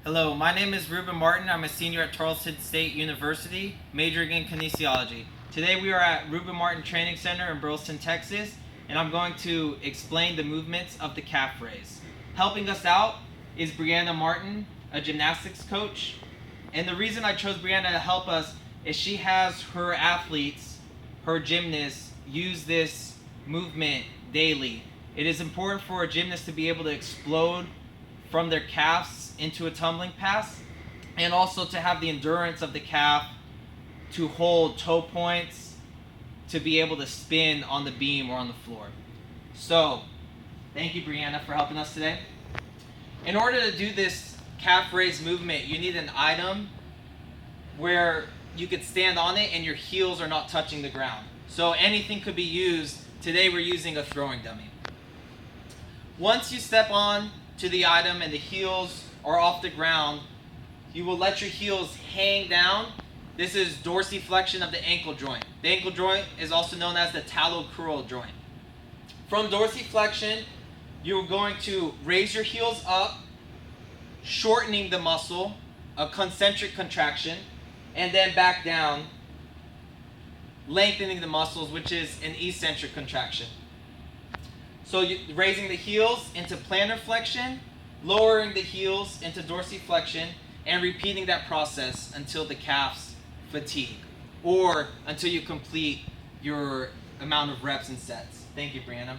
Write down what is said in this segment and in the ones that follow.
Hello, my name is Ruben Martin. I'm a senior at Tarleton State University, majoring in kinesiology. Today we are at Ruben Martin Training Center in Burleson, Texas, and I'm going to explain the movements of the calf raise. Helping us out is Brianna Martin, a gymnastics coach. And the reason I chose Brianna to help us is she has her athletes, her gymnasts, use this movement daily. It is important for a gymnast to be able to explode from their calves into a tumbling pass, and also to have the endurance of the calf to hold toe points, to be able to spin on the beam or on the floor. So, thank you, Brianna, for helping us today. In order to do this calf raise movement, you need an item where you could stand on it and your heels are not touching the ground. So anything could be used. Today we're using a throwing dummy. Once you step on to the item and the heels are off the ground, you will let your heels hang down. This is dorsiflexion of the ankle joint. The ankle joint is also known as the talocrural joint. From dorsiflexion, you're going to raise your heels up, shortening the muscle, a concentric contraction, and then back down, lengthening the muscles, which is an eccentric contraction. So raising the heels into plantar flexion, lowering the heels into dorsiflexion, and repeating that process until the calves fatigue, or until you complete your amount of reps and sets. Thank you, Brianna.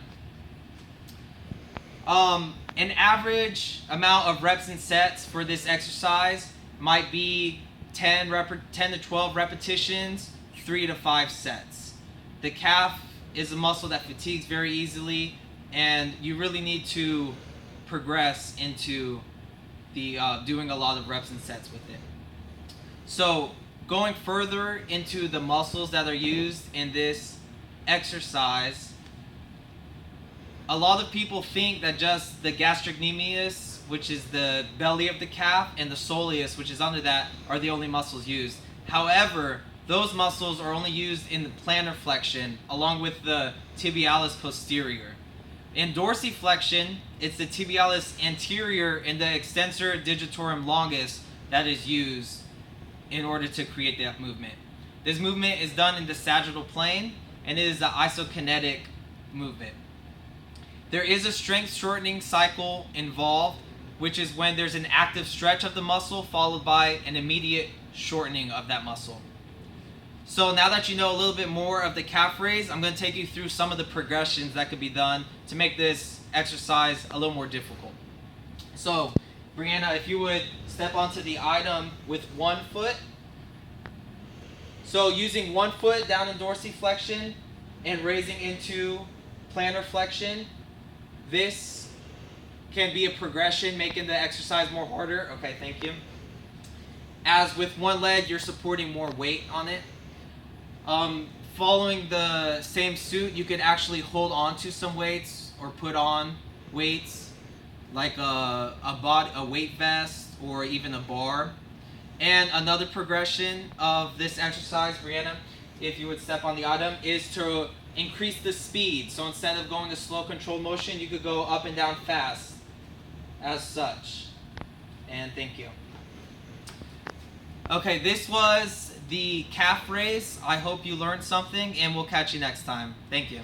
An average amount of reps and sets for this exercise might be 10 to 12 repetitions, 3 to 5 sets. The calf is a muscle that fatigues very easily, and you really need to progress into the doing a lot of reps and sets with it. So going further into the muscles that are used in this exercise, a lot of people think that just the gastrocnemius, which is the belly of the calf, and the soleus, which is under that, are the only muscles used. However, those muscles are only used in the plantar flexion along with the tibialis posterior. In dorsiflexion, it's the tibialis anterior and the extensor digitorum longus that is used in order to create that movement. This movement is done in the sagittal plane, and it is an isokinetic movement. There is a strength shortening cycle involved, which is when there's an active stretch of the muscle followed by an immediate shortening of that muscle. So now that you know a little bit more of the calf raise, I'm going to take you through some of the progressions that could be done to make this exercise a little more difficult. So, Brianna, if you would step onto the item with one foot. So using one foot down in dorsiflexion and raising into plantar flexion, this can be a progression, making the exercise more harder. Okay, thank you. As with one leg, you're supporting more weight on it. Following the same suit, you could actually hold on to some weights or put on weights like a weight vest or even a bar. And another progression of this exercise, Brianna, if you would step on the item, is to increase the speed. So instead of going a slow controlled motion, you could go up and down fast as such. And thank you. Okay, this was the calf raise. I hope you learned something, and we'll catch you next time. Thank you.